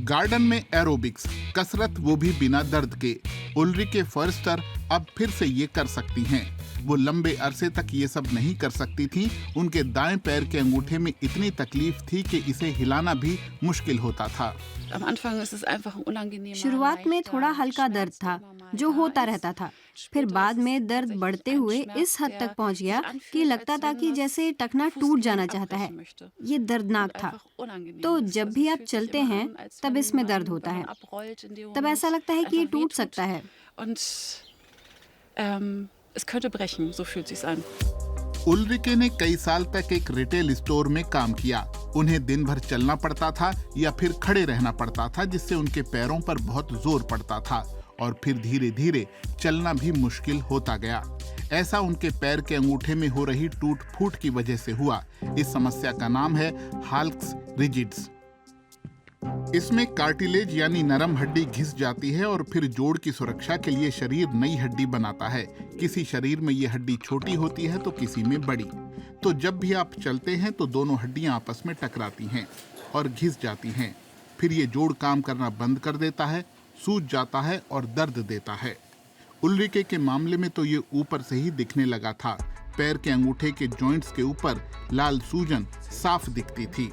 Garden में aerobics, कसरत वो भी बिना दर्द के। उल्रिके फॉर्स्टर अब फिर से ये कर सकती हैं। वो लंबे अरसे तक ये सब नहीं कर सकती थी। उनके दाएं पैर के अंगूठे में इतनी तकलीफ थी कि इसे हिलाना भी मुश्किल होता था। शुरुआत में थोड़ा हल्का दर्द था जो होता रहता था। फिर बाद में दर्द बढ़ते हुए इस हद तक पहुंच गया कि लगता था कि जैसे टखना टूट जाना चाहता है। ये दर्दनाक था। तो जब भी आप चलते हैं तब इसमें दर्द होता है। तब ऐसा लगता है कि ये टूट सकता है। उल्रिके ने कई साल तक एक रिटेल स्टोर में काम किया। उन्हें दिन भर चलना पड़ता था या फिर खड़े रहना पड़ता था, जिससे उनके पैरों पर बहुत जोर पड़ता था और फिर धीरे धीरे चलना भी मुश्किल होता गया। ऐसा उनके पैर के अंगूठे में हो रही टूट फूट की वजह से हुआ। इस समस्या का नाम है हाल्क्स रिजिड्स। इसमें कार्टिलेज यानी नरम हड्डी घिस जाती है और फिर जोड़ की सुरक्षा के लिए शरीर नई हड्डी बनाता है। किसी शरीर में ये हड्डी छोटी होती है तो किसी में बड़ी। तो जब भी आप चलते हैं तो दोनों हड्डियां आपस में टकराती हैं और घिस जाती हैं। फिर ये जोड़ काम करना बंद कर देता है, सूज जाता है और दर्द देता है। उल्रिके के मामले में तो ये ऊपर से ही दिखने लगा था। पैर के अंगूठे के जॉइंट्स के ऊपर लाल सूजन साफ दिखती थी।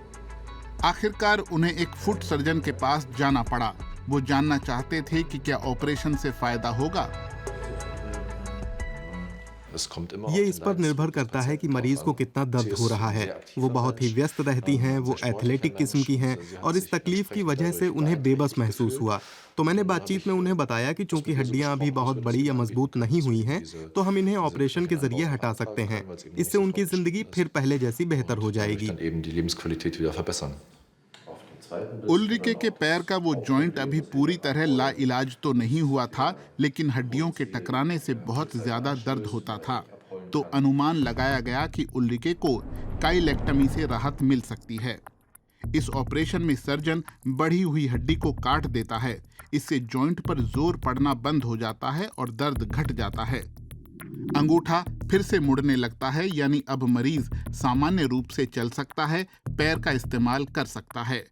आखिरकार उन्हें एक फुट सर्जन के पास जाना पड़ा। वो जानना चाहते थे कि क्या ऑपरेशन से फायदा होगा। ये इस पर निर्भर करता है कि मरीज को कितना दर्द हो रहा है। वो बहुत ही व्यस्त रहती हैं, वो एथलेटिक किस्म की हैं और इस तकलीफ की वजह से उन्हें बेबस महसूस हुआ। तो मैंने बातचीत में उन्हें बताया कि चूंकि हड्डियां अभी बहुत बड़ी या मजबूत नहीं हुई हैं, तो हम इन्हें ऑपरेशन के जरिए हटा सकते हैं। इससे उनकी जिंदगी फिर पहले जैसी बेहतर हो जाएगी। उल्रिके के पैर का वो जॉइंट अभी पूरी तरह लाइलाज तो नहीं हुआ था, लेकिन हड्डियों के टकराने से बहुत ज्यादा दर्द होता था। तो अनुमान लगाया गया कि उल्रिके को काइलेक्टमी से राहत मिल सकती है। इस ऑपरेशन में सर्जन बढ़ी हुई हड्डी को काट देता है। इससे जॉइंट पर जोर पड़ना बंद हो जाता है और दर्द घट जाता है। अंगूठा फिर से मुड़ने लगता है, यानी अब मरीज सामान्य रूप से चल सकता है, पैर का इस्तेमाल कर सकता है।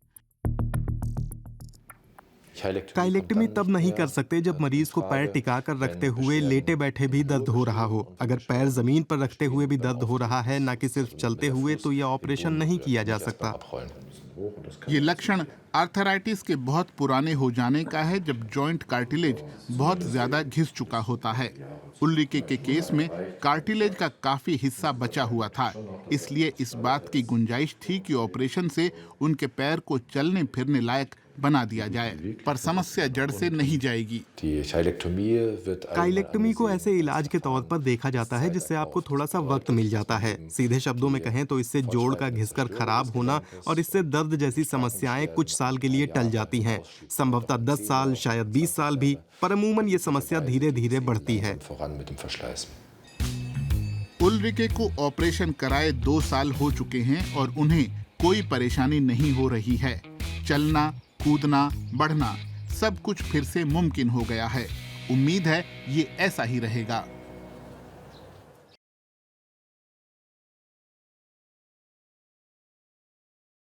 काइलेक्टमी तब नहीं कर सकते जब मरीज को पैर टिका कर रखते हुए लेटे बैठे भी दर्द हो रहा हो। अगर पैर जमीन पर रखते हुए भी दर्द हो रहा है, ना कि सिर्फ चलते हुए, तो यह ऑपरेशन नहीं किया जा सकता। ये लक्षण आर्थराइटिस के बहुत पुराने हो जाने का है, जब जॉइंट कार्टिलेज बहुत ज्यादा घिस चुका होता है। उल्रिके के केस में कार्टिलेज का काफी हिस्सा बचा हुआ था, इसलिए इस बात की गुंजाइश थी कि ऑपरेशन से उनके पैर को चलने फिरने लायक बना दिया जाए, पर समस्या जड़ से नहीं जाएगी। काइलेक्टमी को ऐसे इलाज के तौर पर देखा जाता है जिससे आपको थोड़ा सा वक्त मिल जाता है। सीधे शब्दों में कहें तो इससे जोड़ का घिसकर खराब होना और इससे दर्द जैसी समस्याएं कुछ साल के लिए टल जाती हैं। संभवतः 10 साल, शायद 20 साल भी, पर अमूमन ये समस्या धीरे धीरे बढ़ती है। उल्रिके को ऑपरेशन कराए 2 साल हो चुके हैं और उन्हें कोई परेशानी नहीं हो रही है। चलना, कूदना, बढ़ना सब कुछ फिर से मुमकिन हो गया है। उम्मीद है ये ऐसा ही रहेगा।